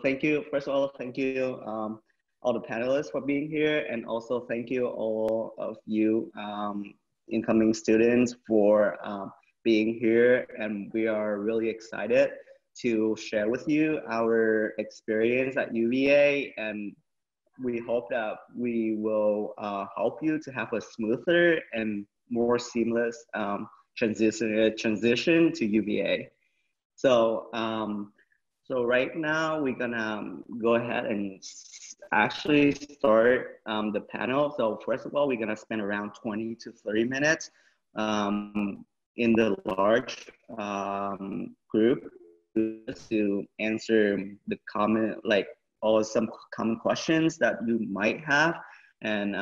thank you. First of all, thank you all the panelists for being here, and also thank you all of you incoming students for being here. And we are really excited to share with you our experience at UVA, and we hope that we will help you to have a smoother and more seamless transition to UVA. So, so right now we're gonna go ahead and actually start the panel. So first of all, we're gonna spend around 20 to 30 minutes in the large group to answer the common, like all some common questions that you might have. And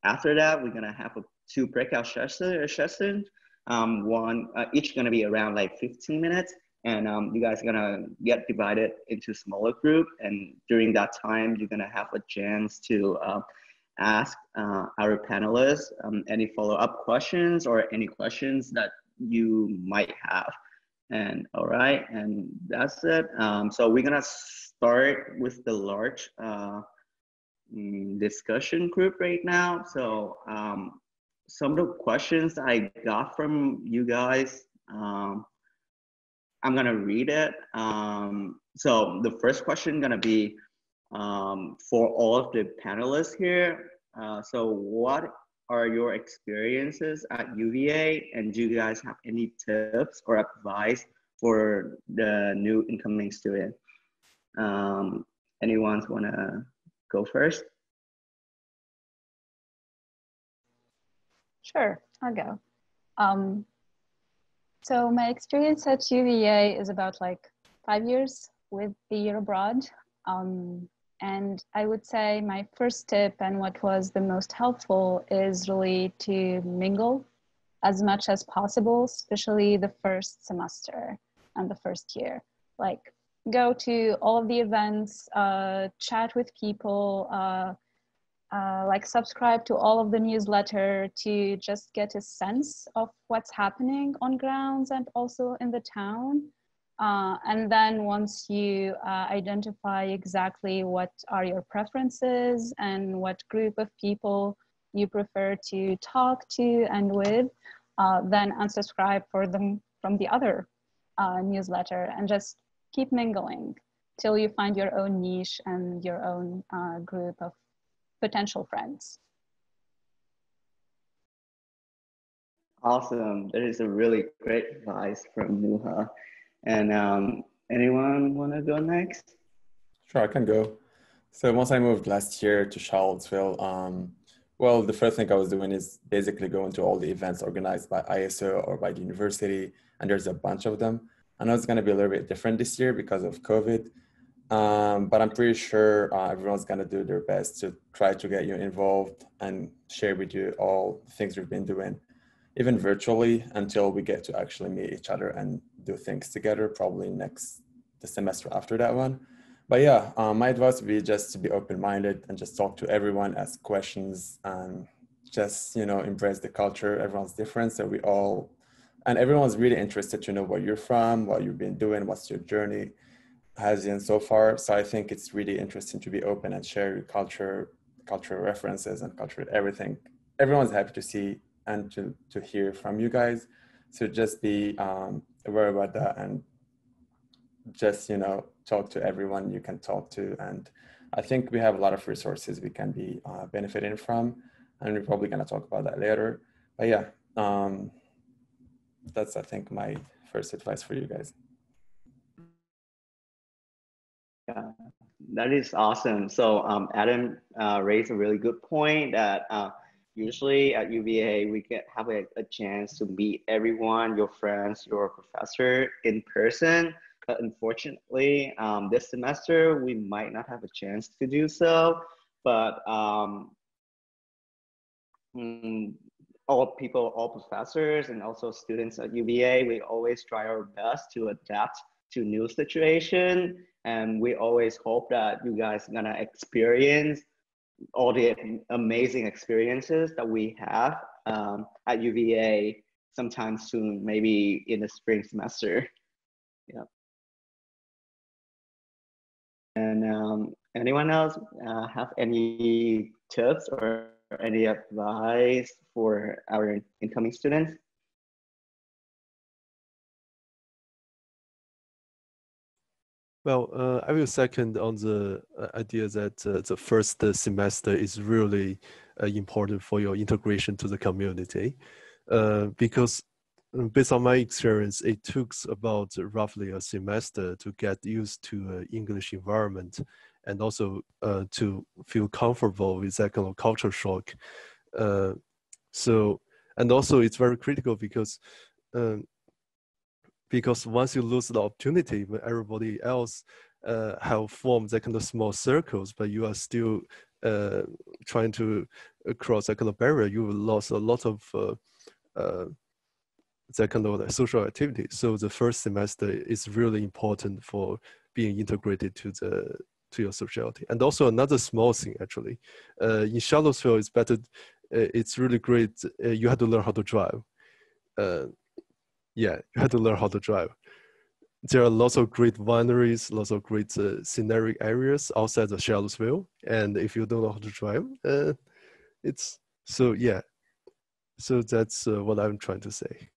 after that, we're gonna have two breakout sessions. One each gonna be around like 15 minutes. And you guys are gonna get divided into smaller group. And during that time, you're gonna have a chance to ask our panelists any follow-up questions or any questions that you might have. And all right, and that's it. So we're gonna start with the large discussion group right now. So some of the questions I got from you guys, I'm gonna read it. So the first question gonna be for all of the panelists here. So what are your experiences at UVA, and do you guys have any tips or advice for the new incoming student? Anyone wanna go first? Sure, I'll go. So my experience at UVA is about like 5 years with the year abroad. And I would say my first tip and what was the most helpful is really to mingle as much as possible, especially the first semester and the first year. Like go to all of the events, chat with people, like subscribe to all of the newsletter to just get a sense of what's happening on grounds and also in the town. And then once you identify exactly what are your preferences and what group of people you prefer to talk to and with, then unsubscribe from the other newsletter and just keep mingling till you find your own niche and your own group of potential friends. Awesome. That is a really great advice from Nuha. And anyone want to go next? Sure, I can go. So once I moved last year to Charlottesville, well, the first thing I was doing is basically going to all the events organized by ISO or by the university, and there's a bunch of them. I know it's going to be a little bit different this year because of COVID, but I'm pretty sure everyone's going to do their best to try to get you involved and share with you all the things we've been doing, even virtually, until we get to actually meet each other and do things together, probably the semester after that one. But yeah, my advice would be just to be open-minded and just talk to everyone, ask questions, and just, embrace the culture. Everyone's different, so and everyone's really interested to know where you're from, what you've been doing, what's your journey has been so far. So I think it's really interesting to be open and share your cultural references and cultural everything. Everyone's happy to see and to hear from you guys. So just be aware about that and just, talk to everyone you can talk to. And I think we have a lot of resources we can be benefiting from, and we're probably going to talk about that later. But yeah, that's, I think, my first advice for you guys. Yeah, that is awesome. So Adam raised a really good point that usually at UVA, we have a chance to meet everyone, your friends, your professor in person. But unfortunately, this semester, we might not have a chance to do so. But all professors and also students at UVA, we always try our best to adapt to new situation. And we always hope that you guys are gonna experience all the amazing experiences that we have at UVA sometime soon, maybe in the spring semester. Yeah. anyone else have any tips or any advice for our incoming students? Well, I will second on the idea that the first semester is really important for your integration to the community, because based on my experience, it took about roughly a semester to get used to English environment and also to feel comfortable with that kind of culture shock. And also it's very critical because once you lose the opportunity, when everybody else have formed that kind of small circles, but you are still trying to cross that kind of barrier, you will lose a lot of that kind of social activity. So the first semester is really important for being integrated to your sociality. And also another small thing, actually, in Charlottesville, it's better. It's really great. You have to learn how to drive. Yeah, you have to learn how to drive. There are lots of great wineries, lots of great scenic areas outside of Charlottesville. And if you don't know how to drive, it's so yeah. So that's what I'm trying to say.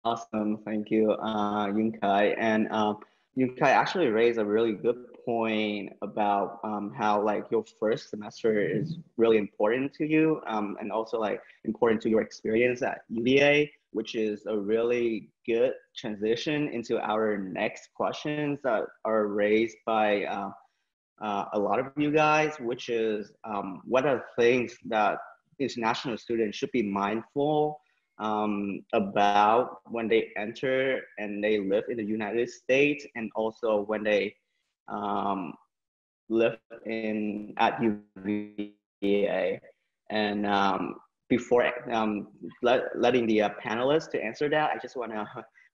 Awesome, thank you, Yunkai. And Yunkai actually raised a really good point about how like your first semester is really important to you, and also like important to your experience at UVA, which is a really good transition into our next questions that are raised by a lot of you guys, which is what are things that international students should be mindful about when they enter and they live in the United States, and also when they live at UVA. And before letting the panelists to answer that, I just want to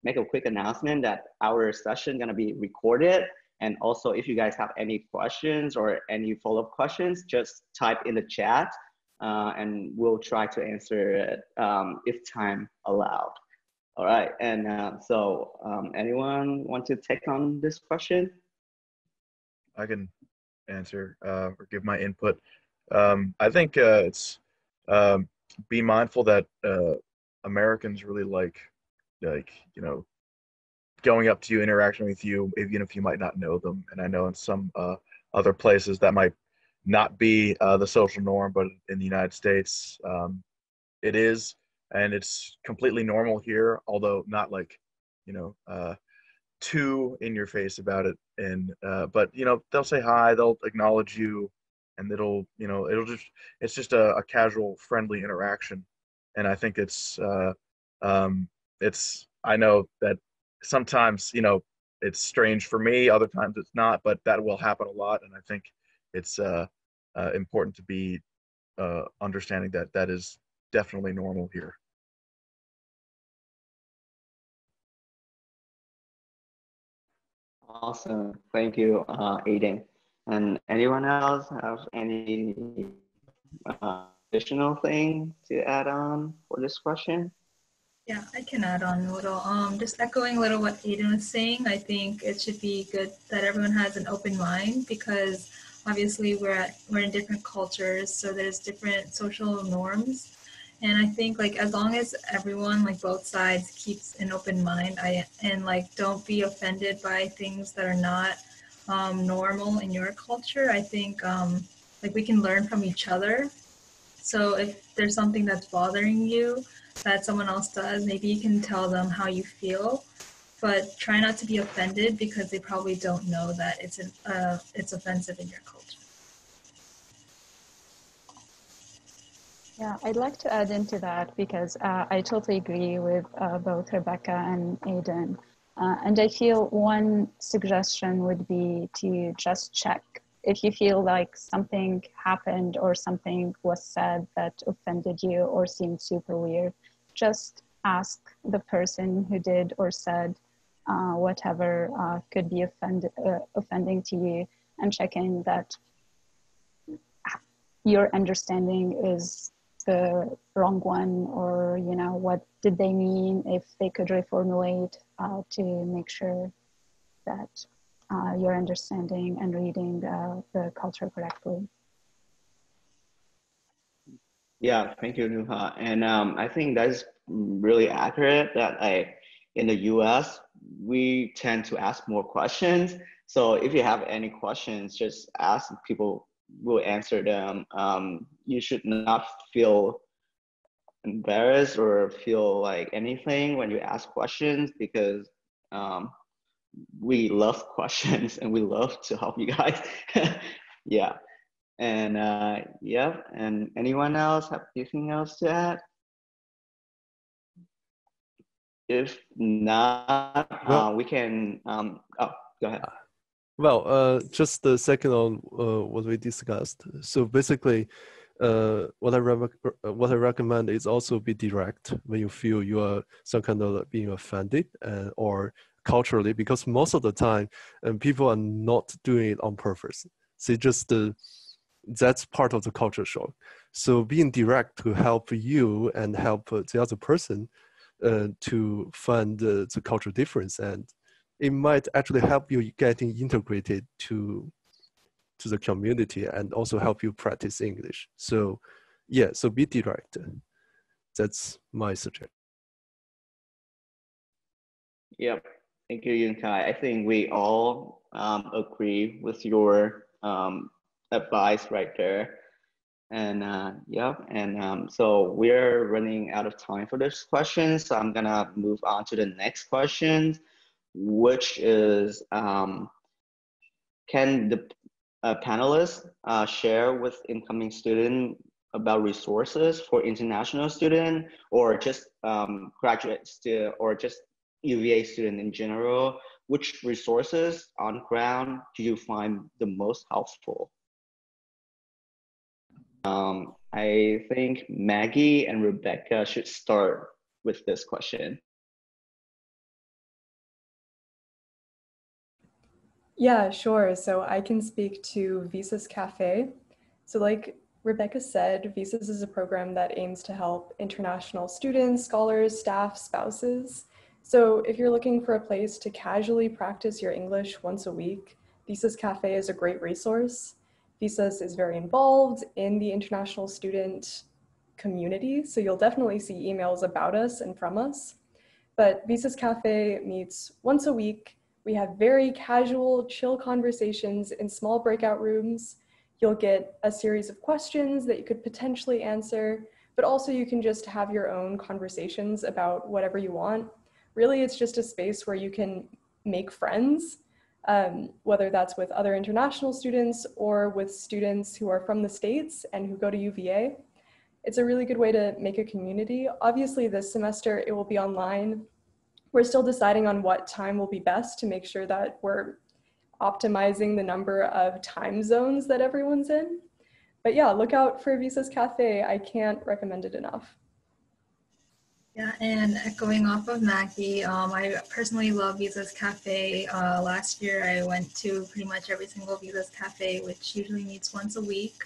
make a quick announcement that our session gonna be recorded. And also, if you guys have any questions or any follow-up questions, just type in the chat. And we'll try to answer it if time allowed. All right, and anyone want to take on this question? I can answer or give my input. I think it's be mindful that Americans really like going up to you, interacting with you, even if you might not know them. And I know in some other places that might not be the social norm, but in the United States, it is, and it's completely normal here, although not like, too in your face about it. And, but, they'll say hi, they'll acknowledge you, and it's just a casual, friendly interaction. And I think I know that sometimes, it's strange for me, other times it's not, but that will happen a lot. And I think it's important to be understanding that is definitely normal here. Awesome, thank you, Aiden. And anyone else have any additional thing to add on for this question? Yeah, I can add on a little. Just echoing a little what Aiden was saying, I think it should be good that everyone has an open mind, because obviously we're in different cultures, so there's different social norms. And I think like as long as everyone, like both sides, keeps an open mind and like don't be offended by things that are not normal in your culture, I think like we can learn from each other. So if there's something that's bothering you that someone else does, maybe you can tell them how you feel, but try not to be offended, because they probably don't know that it's offensive in your culture. Yeah, I'd like to add into that, because I totally agree with both Rebecca and Aiden. And I feel one suggestion would be to just check. If you feel like something happened or something was said that offended you or seemed super weird, just ask the person who did or said whatever could be offending to you, and check in that your understanding is the wrong one, or what did they mean, if they could reformulate to make sure that you're understanding and reading the culture correctly. Yeah, thank you, Nuha. And I think that's really accurate that in the US, we tend to ask more questions. So if you have any questions, just ask, people will answer them. You should not feel embarrassed or feel like anything when you ask questions, because we love questions and we love to help you guys. Yeah. And yeah, and anyone else have anything else to add? If not, Well, we can, oh, go ahead. well, just the second on what we discussed. So basically, what I recommend is also be direct when you feel you are some kind of being offended or culturally, because most of the time people are not doing it on purpose. So just that's part of the culture shock. So being direct to help you and help the other person to find the cultural difference, and it might actually help you getting integrated to the community and also help you practice English. So yeah, so be direct. That's my suggestion. Yep. Thank you, Yunkai. I think we all agree with your advice right there. And yeah, and so we're running out of time for this question. So I'm gonna move on to the next question, which is, can the panelists share with incoming student about resources for international student, or just graduate student, or just UVA student in general? Which resources on ground do you find the most helpful? I think Maggie and Rebecca should start with this question. Yeah, sure. So I can speak to Visas Cafe. So like Rebecca said, Visas is a program that aims to help international students, scholars, staff, spouses. So if you're looking for a place to casually practice your English once a week, Visas Cafe is a great resource. Visas is very involved in the international student community, so you'll definitely see emails about us and from us. But Visas Cafe meets once a week. We have very casual, chill conversations in small breakout rooms. You'll get a series of questions that you could potentially answer, but also you can just have your own conversations about whatever you want. Really, it's just a space where you can make friends, whether that's with other international students or with students who are from the States and who go to UVA. It's a really good way to make a community. Obviously, this semester it will be online. We're still deciding on what time will be best to make sure that we're optimizing the number of time zones that everyone's in. But yeah, look out for Visas Cafe. I can't recommend it enough. Yeah, and echoing off of Maggie, I personally love Visas Cafe. Last year I went to pretty much every single Visas Cafe, which usually meets once a week.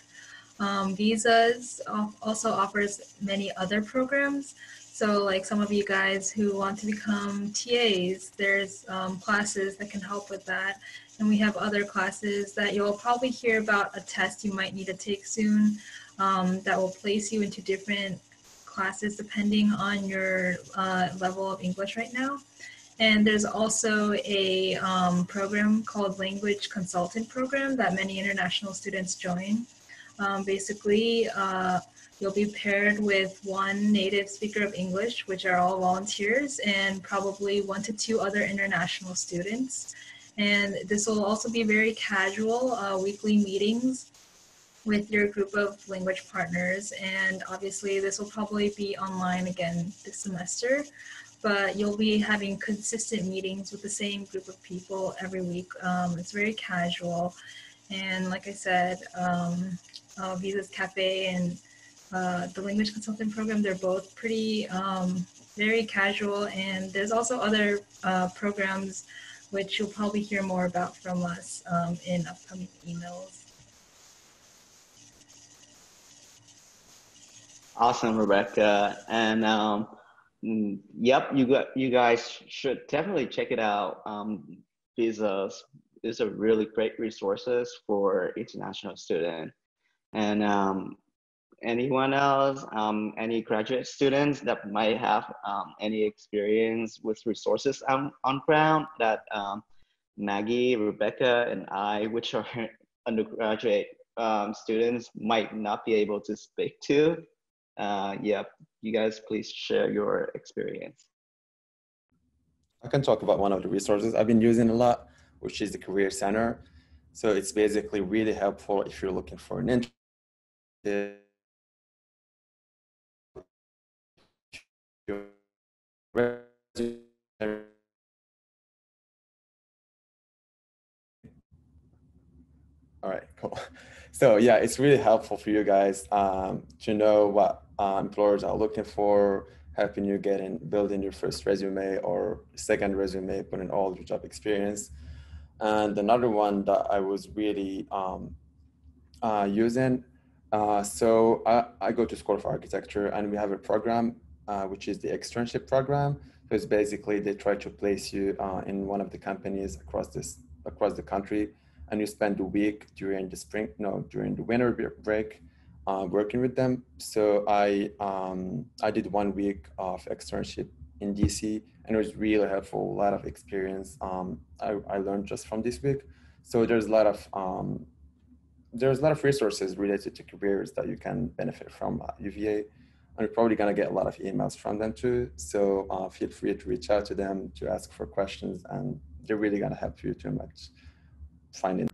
Visas also offers many other programs. So like some of you guys who want to become TAs, there's classes that can help with that. And we have other classes that you'll probably hear about, a test you might need to take soon that will place you into different classes depending on your level of English right now. And there's also a program called Language Consultant Program that many international students join. Basically, you'll be paired with one native speaker of English, which are all volunteers, and probably 1 to 2 other international students. And this will also be very casual, weekly meetings with your group of language partners. And obviously this will probably be online again this semester, but you'll be having consistent meetings with the same group of people every week. It's very casual. And like I said, Visas Cafe and the Language Consultant Program, they're both pretty very casual. And there's also other programs which you'll probably hear more about from us in upcoming emails. Awesome, Rebecca. And yep, you guys should definitely check it out. These are really great resources for international students. And anyone else, any graduate students that might have any experience with resources on ground that Maggie, Rebecca, and I, which are undergraduate students, might not be able to speak to. Yep, you guys please share your experience. I can talk about one of the resources I've been using a lot, which is the Career Center. So it's basically really helpful if you're looking for an internship. All right, cool. So yeah, it's really helpful for you guys to know what employers are looking for, helping you building your first resume or second resume, putting all your job experience. And another one that I was really using, so I go to School of Architecture, and we have a program which is the externship program. So it's basically they try to place you in one of the companies across the country, and you spend a week during the winter break working with them. So I did 1 week of externship in DC, and it was really helpful. A lot of experience I learned just from this week. So there's a lot of resources related to careers that you can benefit from UVA. And you're probably going to get a lot of emails from them too. So feel free to reach out to them to ask for questions, and they're really going to help you too much finding.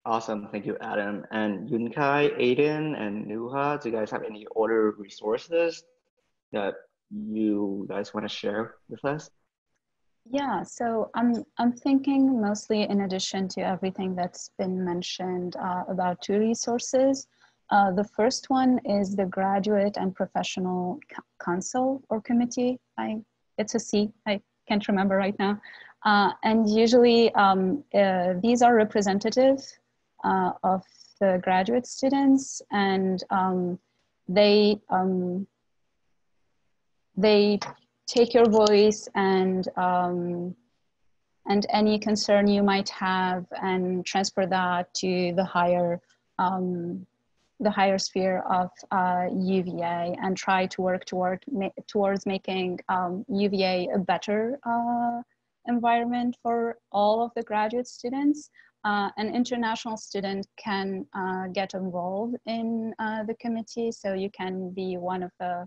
Awesome, thank you, Adam. And Yunkai, Aiden, and Nuha, do you guys have any other resources that you guys want to share with us? Yeah, so I'm thinking mostly in addition to everything that's been mentioned about 2 resources. The first one is the Graduate and Professional Council or Committee. It's a C, I can't remember right now. And usually these are representative of the graduate students, and they take your voice and any concern you might have and transfer that to the higher sphere of UVA, and try to work towards making UVA a better environment for all of the graduate students. An international student can get involved in the committee, so you can be one of the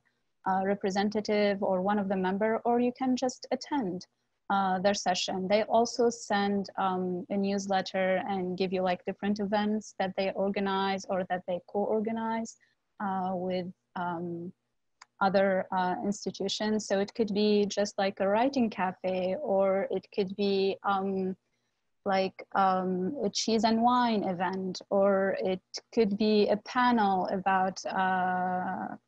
representative or one of the member, or you can just attend their session. They also send a newsletter and give you like different events that they organize or that they co-organize with other institutions. So it could be just like a writing cafe, or it could be like a cheese and wine event, or it could be a panel about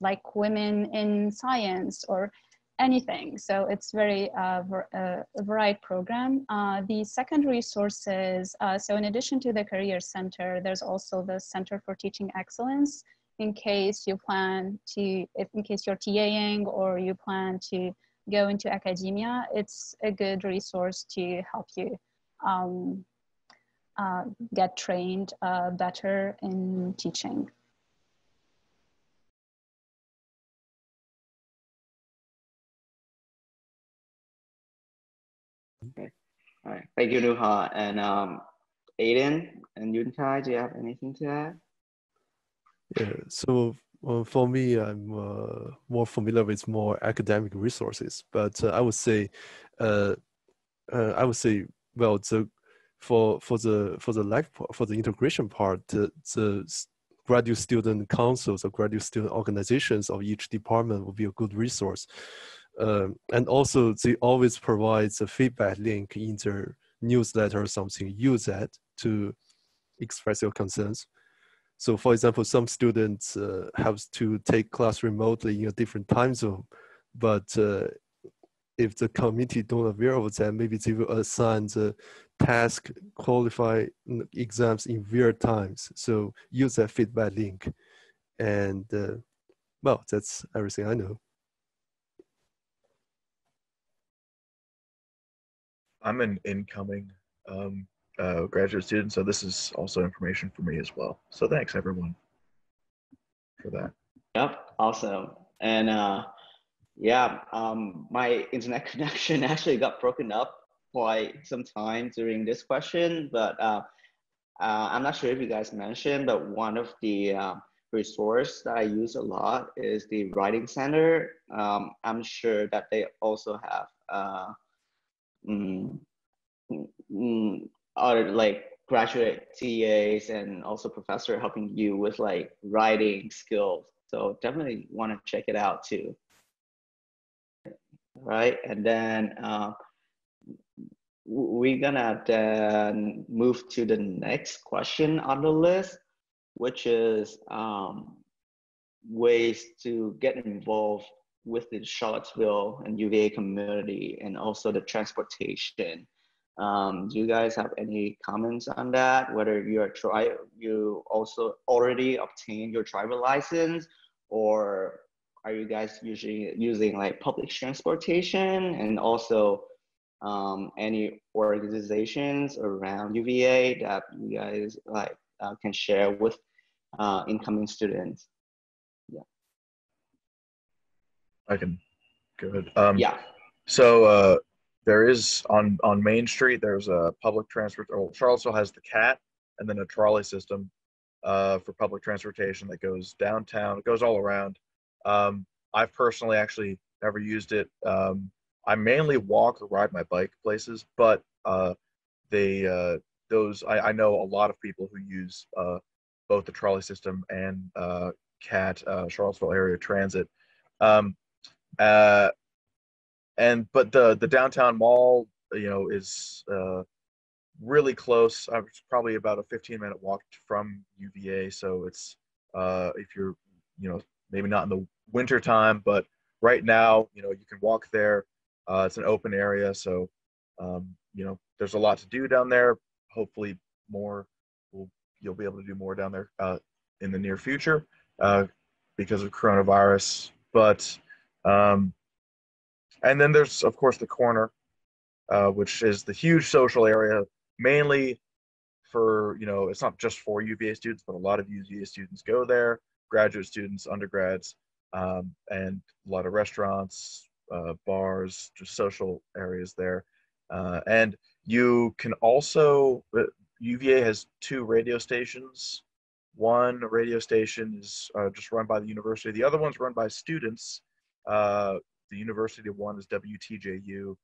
like women in science or anything. So it's very a varied program. The second resources, so in addition to the Career Center, there's also the Center for Teaching Excellence, in case you plan to, in case you're TAing or you plan to go into academia. It's a good resource to help you get trained better in teaching. Okay. All right. Thank you, Nuha. And Aiden and Yunkai, do you have anything to add? Yeah. So for me, I'm more familiar with more academic resources, but I would say, well, for the integration part, the graduate student councils or graduate student organizations of each department will be a good resource. And also they always provide a feedback link in their newsletter or something. Use that to express your concerns. So for example, some students have to take class remotely in a different time zone, but if the committee don't aware of that, maybe they will assign the task qualify exams in real times. So use that feedback link And well, that's everything I know. I'm an incoming graduate student, so this is also information for me as well. So thanks everyone for that. Yep, awesome. And yeah, my internet connection actually got broken up quite some time during this question, but I'm not sure if you guys mentioned, but one of the resource that I use a lot is the Writing Center. I'm sure that they also have mm, other like graduate TAs and also professor helping you with like writing skills. So definitely want to check it out too. Right, and then we're gonna then move to the next question on the list, which is ways to get involved with the Charlottesville and UVA community and also the transportation. Do you guys have any comments on that? Whether you also already obtained your driver license, or are you guys usually using like public transportation, and also any organizations around UVA that you guys like can share with incoming students? Yeah. I can go ahead. Yeah. So there is on Main Street, there's a public transport. Oh, Charlottesville has the CAT and then a trolley system for public transportation that goes downtown. It goes all around. I've personally actually never used it. I mainly walk or ride my bike places, but I know a lot of people who use both the trolley system and CAT, Charlottesville Area Transit. But the downtown mall, is really close. I was probably about a 15-minute walk from UVA. So it's if you're, maybe not in the winter time, but right now, you can walk there. It's an open area, so there's a lot to do down there. Hopefully, you'll be able to do more down there in the near future because of coronavirus. But and then there's, of course, the corner, which is the huge social area, mainly for, it's not just for UVA students, but a lot of UVA students go there, graduate students, undergrads, and a lot of restaurants, bars, just social areas there. And you can also, UVA has 2 radio stations. One radio station is just run by the university. The other one's run by students. The university one is WTJU,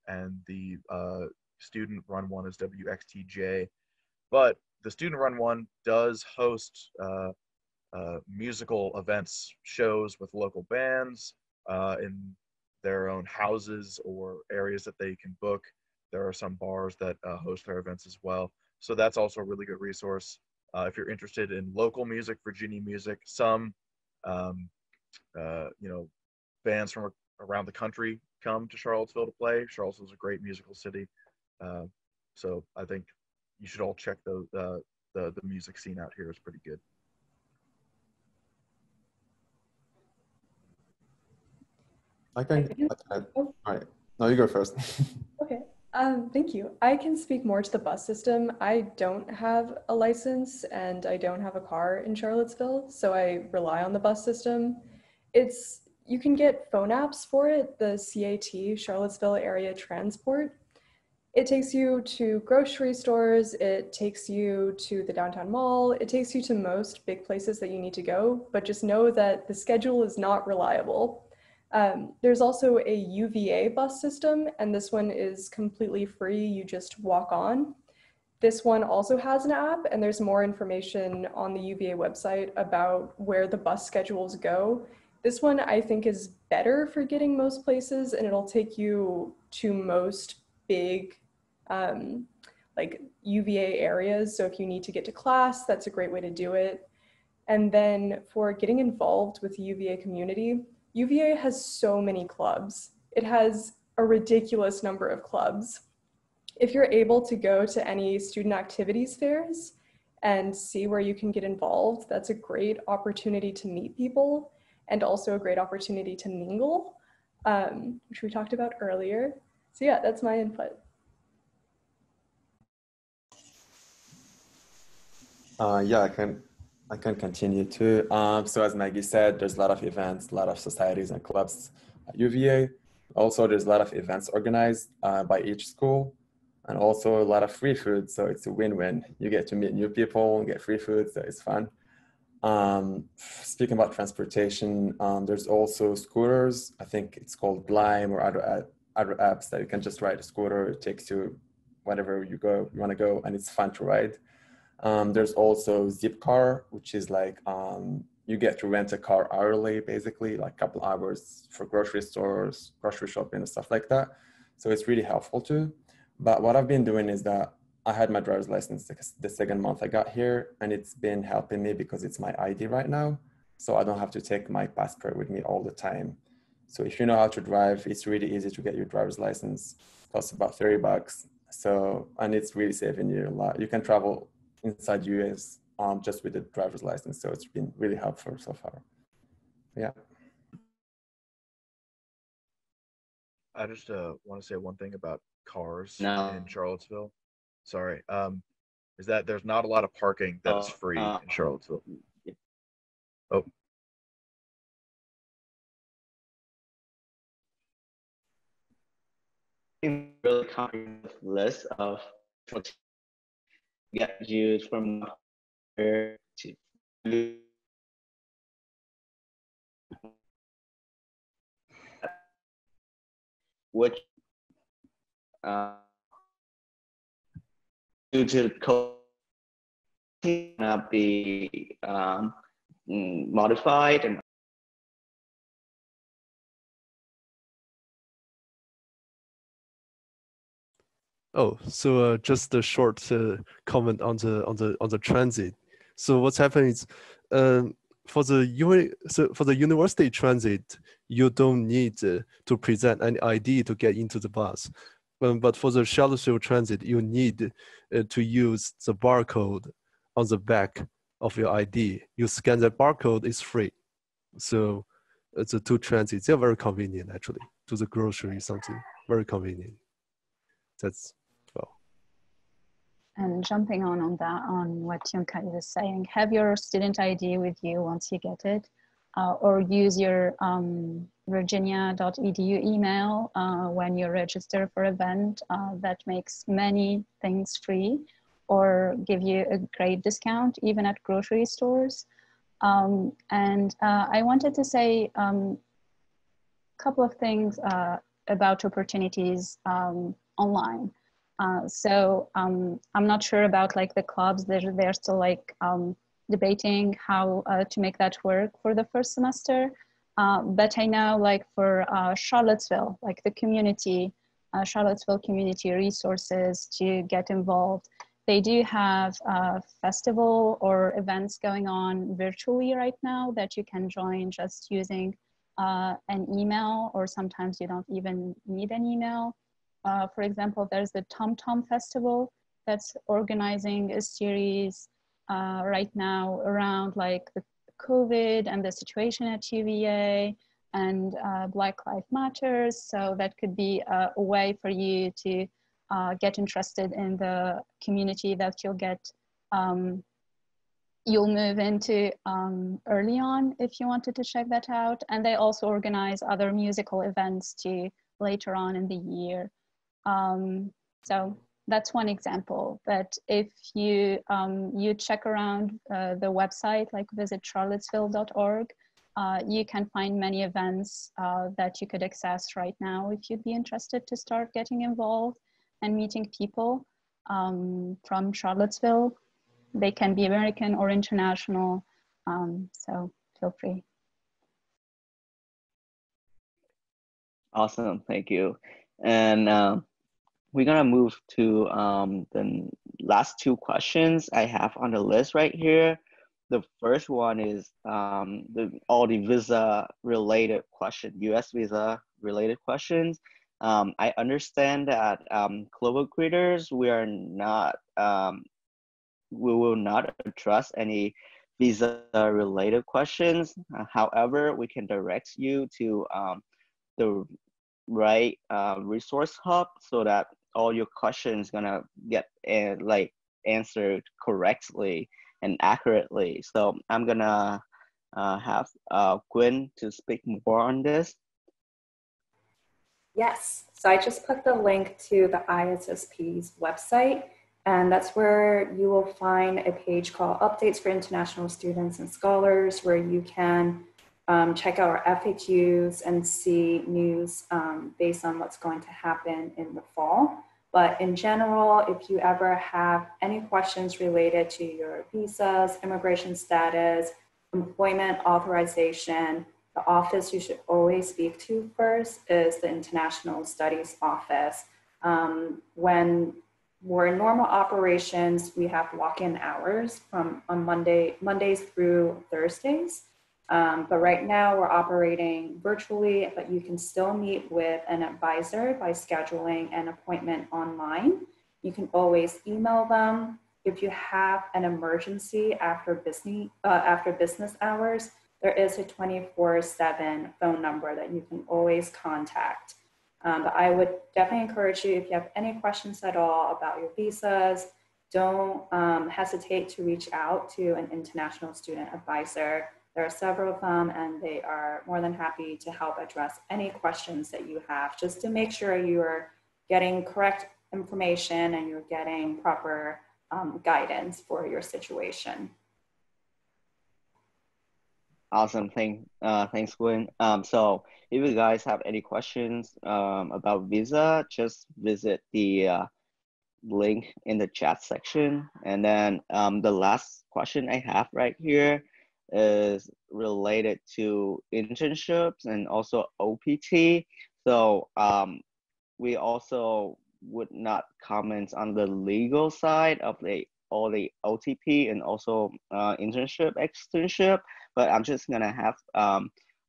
and the student-run one is WXTJ. But the student-run one does host musical events, shows with local bands in their own houses or areas that they can book. There are some bars that host their events as well. So that's also a really good resource. If you're interested in local music, Virginia music, some bands from around the country come to Charlottesville to play. Charlottesville's a great musical city. So I think you should all check the music scene out here. It's pretty good. I can. All right. No, you go first. Okay. Thank you. I can speak more to the bus system. I don't have a license and I don't have a car in Charlottesville, so I rely on the bus system. You can get phone apps for it, the CAT, Charlottesville Area Transport. It takes you to grocery stores, it takes you to the downtown mall, it takes you to most big places that you need to go, but just know that the schedule is not reliable. There's also a UVA bus system, and this one is completely free. You just walk on. This one also has an app, and there's more information on the UVA website about where the bus schedules go. This one I think is better for getting most places, and it'll take you to most big like UVA areas. So if you need to get to class, that's a great way to do it. And then for getting involved with the UVA community, UVA has so many clubs. It has a ridiculous number of clubs. If you're able to go to any student activities fairs, and see where you can get involved. That's a great opportunity to meet people and also a great opportunity to mingle, which we talked about earlier. So yeah, that's my input. Yeah, I can continue too. So as Maggie said, there's a lot of events, a lot of societies and clubs at UVA. Also, there's a lot of events organized by each school, and also a lot of free food. So it's a win-win. You get to meet new people and get free food, so it's fun. Speaking about transportation, there's also scooters. I think it's called Lime or other apps that you can just ride a scooter. It takes you wherever you want to go, and it's fun to ride. There's also Zipcar, which is like you get to rent a car hourly, basically, like a couple hours for grocery stores, grocery shopping, and stuff like that. So it's really helpful too. But what I've been doing is that I had my driver's license the second month I got here, and it's been helping me because it's my ID right now. So I don't have to take my passport with me all the time. So if you know how to drive, it's really easy to get your driver's license. It costs about $30. So, and it's really saving you a lot. You can travel inside US just with the driver's license. So it's been really helpful so far. Yeah. I just want to say one thing about cars No. in Charlottesville. Sorry. Is that there's not a lot of parking that is free in Charlottesville. Oh. Really comprehensive list of get used from here to which due to COVID cannot be modified and Oh, so just a short comment on the transit. So what's happening is, for the university transit, you don't need to present an ID to get into the bus, but for the Charlottesville transit, you need to use the barcode on the back of your ID. You scan that barcode, it's free. So the two transits, they're very convenient actually. To the grocery, something very convenient. That's And jumping on that, on what Yunkai was saying, have your student ID with you once you get it, or use your virginia.edu email when you register for event. That makes many things free or give you a great discount even at grocery stores. And I wanted to say a couple of things about opportunities online. So I'm not sure about like the clubs. They're still like debating how to make that work for the first semester. But I know like for Charlottesville, like the community, Charlottesville community resources to get involved. They do have a festival or events going on virtually right now that you can join just using an email, or sometimes you don't even need an email. For example, there's the Tom Tom Festival that's organizing a series right now around like the COVID and the situation at UVA and Black Lives Matters. So that could be a way for you to get interested in the community that you'll move into early on if you wanted to check that out. And they also organize other musical events too later on in the year. So that's one example. But if you you check around the website, like visit charlottesville.org, you can find many events that you could access right now if you'd be interested to start getting involved and meeting people from Charlottesville. They can be American or international, so feel free. Awesome, thank you. And we're gonna move to the last two questions I have on the list right here. The first one is all the visa related questions, US visa related questions. I understand that global creators, we are not we will not address any visa related questions. However, we can direct you to the right resource hub so that all your questions gonna get like answered correctly and accurately. So I'm gonna have Gwen to speak more on this. Yes, so I just put the link to the ISSP's website, and that's where you will find a page called Updates for International Students and Scholars, where you can check out our FAQs and see news based on what's going to happen in the fall. But in general, if you ever have any questions related to your visas, immigration status, employment authorization, the office you should always speak to first is the International Studies Office. When we're in normal operations, we have walk-in hours from on Mondays through Thursdays. But right now we're operating virtually, but you can still meet with an advisor by scheduling an appointment online. You can always email them. If you have an emergency after business hours, there is a 24/7 phone number that you can always contact. But I would definitely encourage you, if you have any questions at all about your visas, don't hesitate to reach out to an international student advisor. There are several of them, and they are more than happy to help address any questions that you have, just to make sure you are getting correct information and you're getting proper guidance for your situation. Awesome, thanks, Gwen. So if you guys have any questions about visa, just visit the link in the chat section. And then the last question I have right here is related to internships and also OPT. So we also would not comment on the legal side of all the OTP and also externship, but I'm just gonna have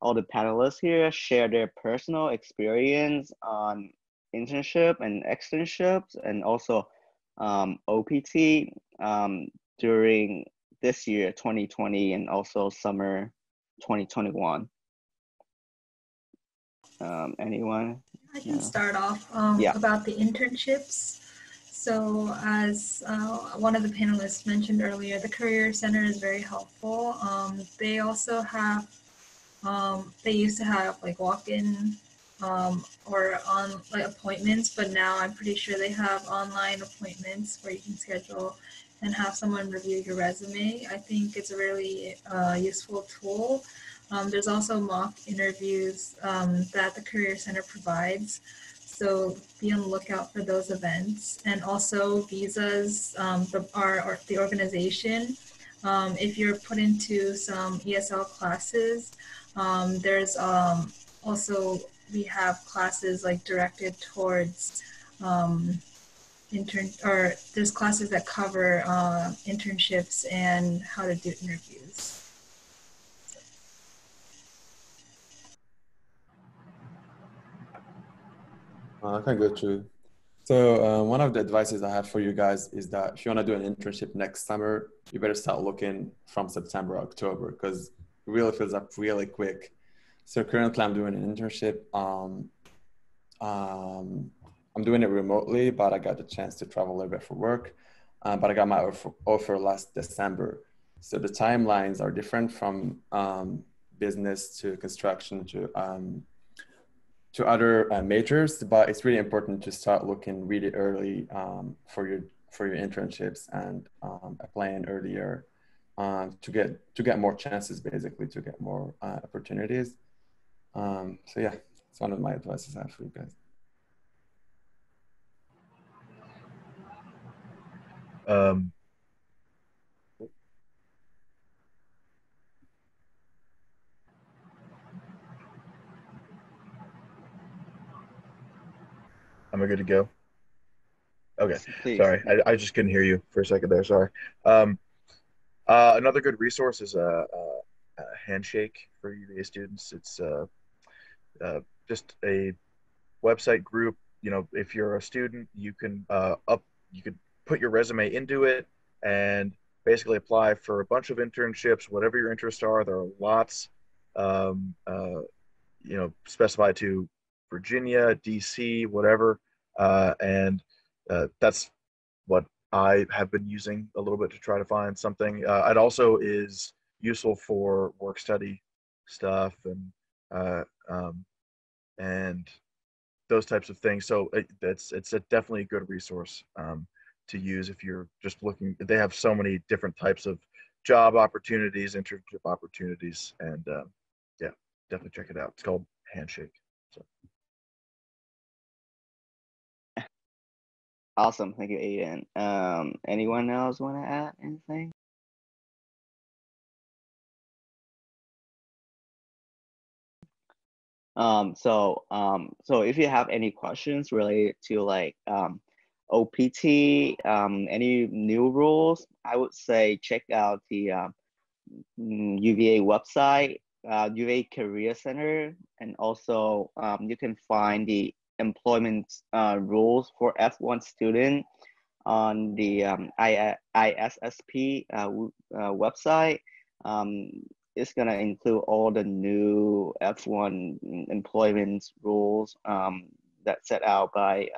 all the panelists here share their personal experience on internship and externships and also OPT during this year, 2020, and also summer 2021. Anyone? I can start off Yeah. about the internships. So as one of the panelists mentioned earlier, the Career Center is very helpful. They also have, they used to have like walk-in or on like appointments, but now I'm pretty sure they have online appointments where you can schedule and have someone review your resume. I think it's a really useful tool. There's also mock interviews that the Career Center provides. So be on the lookout for those events. And also visas, the organization. If you're put into some ESL classes, there's also, we have classes like directed towards there's classes that cover internships and how to do interviews. I can go through. So one of the advices I have for you guys is that if you want to do an internship next summer, you better start looking from September, October, because it really fills up really quick. So currently I'm doing an internship. I'm doing it remotely, but I got the chance to travel a little bit for work. But I got my offer last December. So the timelines are different from business to construction to other majors, but it's really important to start looking really early for your internships and applying earlier to get more chances, basically, to get more opportunities. So yeah, it's one of my advices I have for you guys. Am I good to go? Okay, Please. sorry, I just couldn't hear you for a second there, sorry. Another good resource is a Handshake for UVA students. It's just a website group. You know, if you're a student, you can you could put your resume into it, and basically apply for a bunch of internships, whatever your interests are. There are lots, um, uh, specified to Virginia, DC, whatever. And that's what I have been using a little bit to try to find something. It also is useful for work study stuff uh, um, and those types of things. So it's definitely a good resource to use if you're just looking. They have so many different types of job opportunities, internship opportunities, and yeah, definitely check it out. It's called Handshake. So. Awesome, thank you, Aiden. Anyone else want to add anything? So if you have any questions related to like OPT, any new rules, I would say check out the UVA website, UVA Career Center, and also you can find the employment rules for F1 student on the ISSP website. It's gonna include all the new F1 employment rules that set out by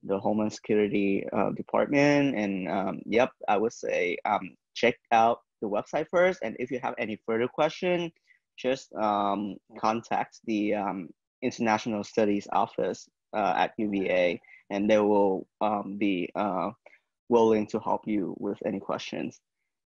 the Homeland Security Department. And yep, I would say check out the website first. And if you have any further question, just contact the International Studies Office at UVA, and they will be willing to help you with any questions.